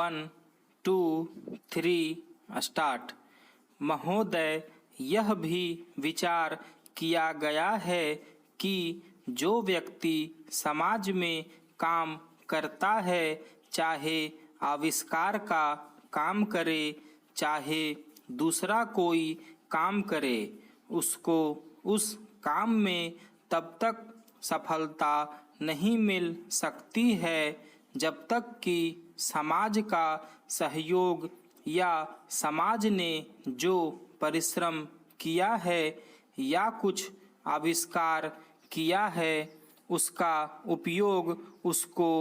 1 2 3 start. महोदय, यह भी विचार किया गया है कि जो व्यक्ति समाज में काम करता है, चाहे आविष्कार का काम करे चाहे दूसरा कोई काम करे, उसको उस काम में तब तक सफलता नहीं मिल सकती है जब तक कि समाज का सहयोग या समाज ने जो परिश्रम किया है या कुछ आविष्कार किया है उसका उपयोग उसको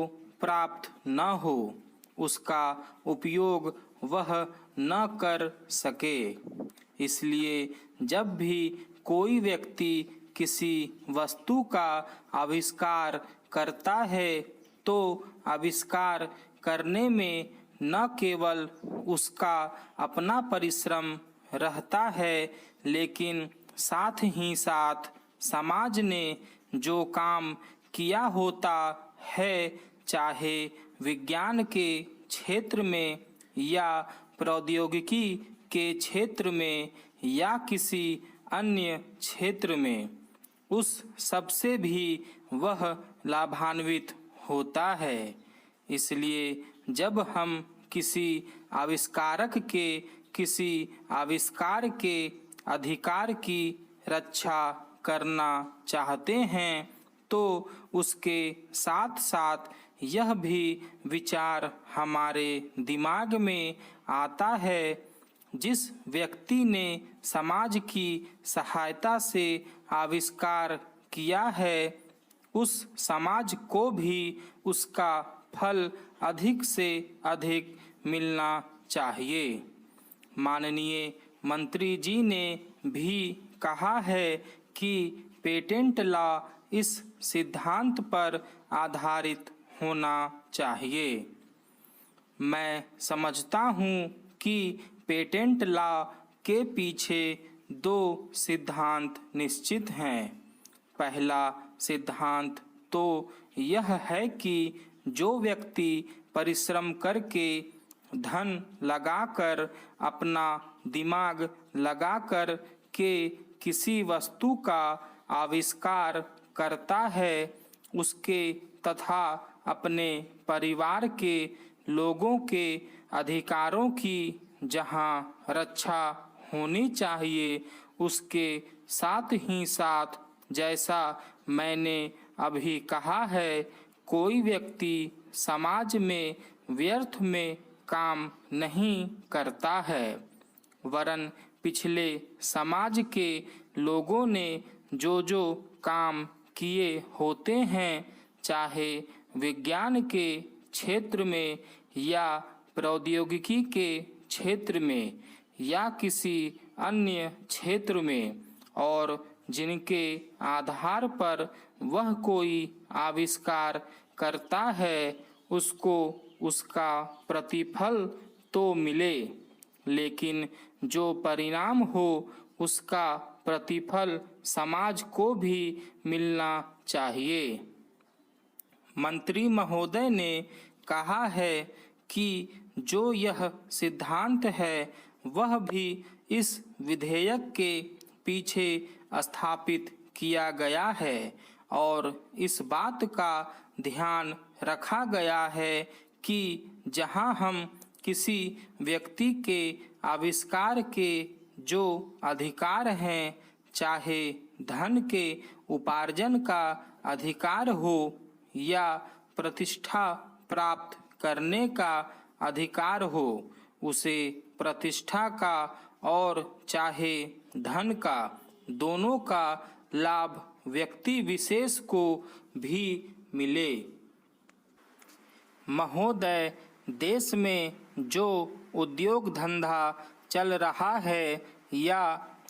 प्राप्त न हो, उसका उपयोग वह न कर सके। इसलिए जब भी कोई व्यक्ति किसी वस्तु का आविष्कार करता है तो आविष्कार करने में न केवल उसका अपना परिश्रम रहता है, लेकिन साथ ही साथ समाज ने जो काम किया होता है, चाहे विज्ञान के क्षेत्र में या प्रौद्योगिकी के क्षेत्र में या किसी अन्य क्षेत्र में, उस सबसे भी वह लाभान्वित होता है। इसलिए जब हम किसी आविष्कारक के किसी आविष्कार के अधिकार की रक्षा करना चाहते हैं तो उसके साथ साथ यह भी विचार हमारे दिमाग में आता है, जिस व्यक्ति ने समाज की सहायता से आविष्कार किया है उस समाज को भी उसका फल अधिक से अधिक मिलना चाहिए। माननीय मंत्री जी ने भी कहा है कि पेटेंट लॉ इस सिद्धांत पर आधारित होना चाहिए। मैं समझता हूँ कि पेटेंट लॉ के पीछे दो सिद्धांत निश्चित हैं। पहला सिद्धांत तो यह है कि जो व्यक्ति परिश्रम करके धन लगाकर अपना दिमाग लगाकर के किसी वस्तु का आविष्कार करता है, उसके तथा अपने परिवार के लोगों के अधिकारों की जहां रक्षा होनी चाहिए, उसके साथ ही साथ जैसा मैंने अभी कहा है, कोई व्यक्ति समाज में व्यर्थ में काम नहीं करता है, वरन पिछले समाज के लोगों ने जो काम किए होते हैं, चाहे विज्ञान के क्षेत्र में या प्रौद्योगिकी के क्षेत्र में या किसी अन्य क्षेत्र में, और जिनके आधार पर वह कोई आविष्कार करता है, उसको उसका प्रतिफल तो मिले, लेकिन जो परिणाम हो उसका प्रतिफल समाज को भी मिलना चाहिए। मंत्री महोदय ने कहा है कि जो यह सिद्धांत है वह भी इस विधेयक के पीछे स्थापित किया गया है और इस बात का ध्यान रखा गया है कि जहां हम किसी व्यक्ति के आविष्कार के जो अधिकार हैं, चाहे धन के उपार्जन का अधिकार हो या प्रतिष्ठा प्राप्त करने का अधिकार हो, उसे प्रतिष्ठा का और चाहे धन का, दोनों का लाभ व्यक्ति विशेष को भी मिले। महोदय, देश में जो उद्योग धंधा चल रहा है या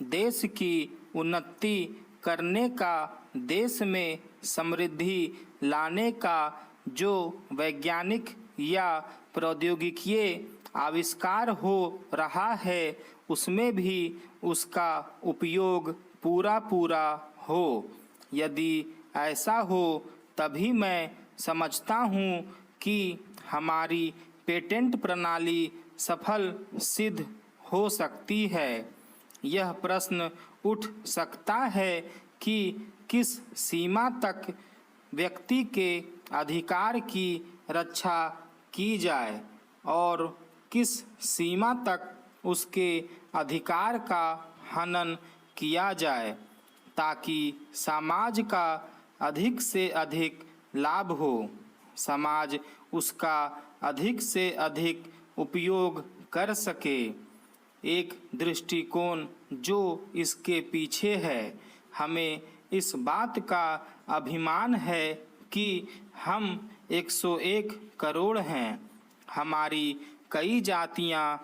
देश की उन्नति करने का, देश में समृद्धि लाने का जो वैज्ञानिक या प्रौद्योगिकीय आविष्कार हो रहा है, उसमें भी उसका उपयोग पूरा हो। यदि ऐसा हो तभी मैं समझता हूँ कि हमारी पेटेंट प्रणाली सफल सिद्ध हो सकती है। यह प्रश्न उठ सकता है कि किस सीमा तक व्यक्ति के अधिकार की रक्षा की जाए और किस सीमा तक उसके अधिकार का हनन किया जाए, ताकि समाज का अधिक से अधिक लाभ हो, समाज उसका अधिक से अधिक उपयोग कर सके। एक दृष्टिकोण जो इसके पीछे है, हमें इस बात का अभिमान है कि हम 101 करोड़ हैं। हमारी कई जातियां,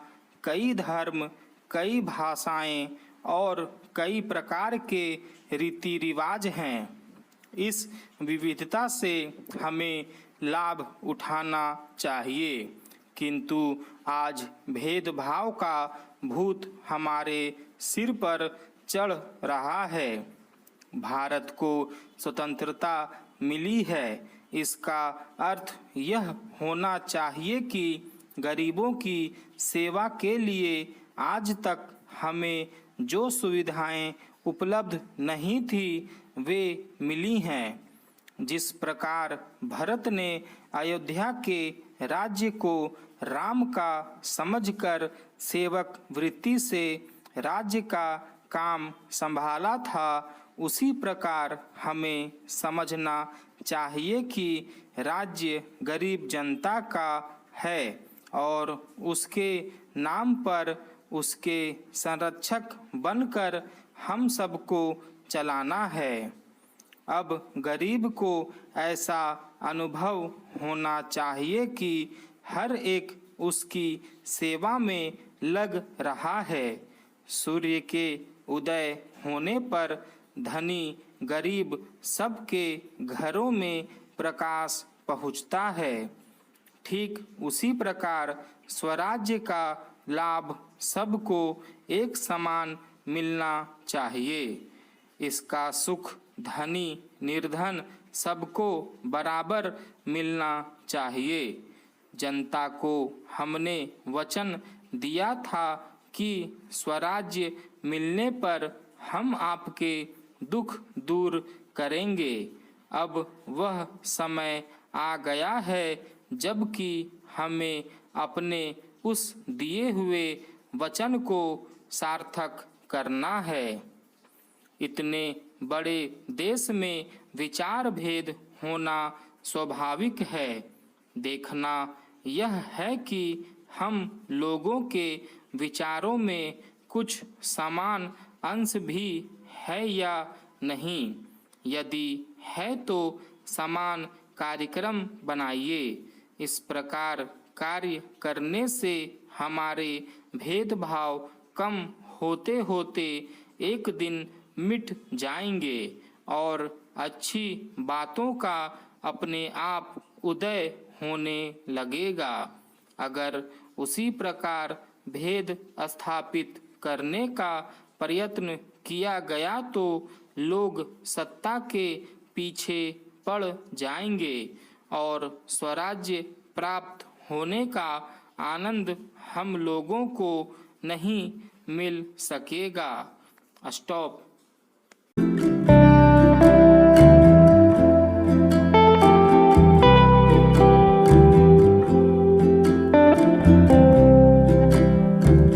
कई धर्म, कई भाषाएं और कई प्रकार के रीति रिवाज हैं। इस विविधता से हमें लाभ उठाना चाहिए, किंतु आज भेदभाव का भूत हमारे सिर पर चढ़ रहा है। भारत को स्वतंत्रता मिली है, इसका अर्थ यह होना चाहिए कि गरीबों की सेवा के लिए आज तक हमें जो सुविधाएं उपलब्ध नहीं थी वे मिली हैं। जिस प्रकार भरत ने अयोध्या के राज्य को राम का समझकर सेवक वृत्ति से राज्य का काम संभाला था, उसी प्रकार हमें समझना चाहिए कि राज्य गरीब जनता का है और उसके नाम पर उसके संरक्षक बनकर हम सबको चलाना है। अब गरीब को ऐसा अनुभव होना चाहिए कि हर एक उसकी सेवा में लग रहा है। सूर्य के उदय होने पर धनी गरीब सबके घरों में प्रकाश पहुँचता है। ठीक उसी प्रकार स्वराज्य का लाभ सबको एक समान मिलना चाहिए। इसका सुख धनी निर्धन सबको बराबर मिलना चाहिए। जनता को हमने वचन दिया था कि स्वराज्य मिलने पर हम आपके दुख दूर करेंगे। अब वह समय आ गया है जबकि हमें अपने उस दिए हुए वचन को सार्थक करना है। इतने बड़े देश में विचार भेद होना स्वाभाविक है। देखना यह है कि हम लोगों के विचारों में कुछ समान अंश भी है या नहीं। यदि है तो समान कार्यक्रम बनाइए। इस प्रकार कार्य करने से हमारे भेदभाव कम होते होते एक दिन मिट जाएंगे और अच्छी बातों का अपने आप उदय होने लगेगा। अगर उसी प्रकार भेद स्थापित करने का प्रयत्न किया गया तो लोग सत्ता के पीछे पड़ जाएंगे और स्वराज्य प्राप्त होने का आनंद हम लोगों को नहीं मिल सकेगा। स्टॉप।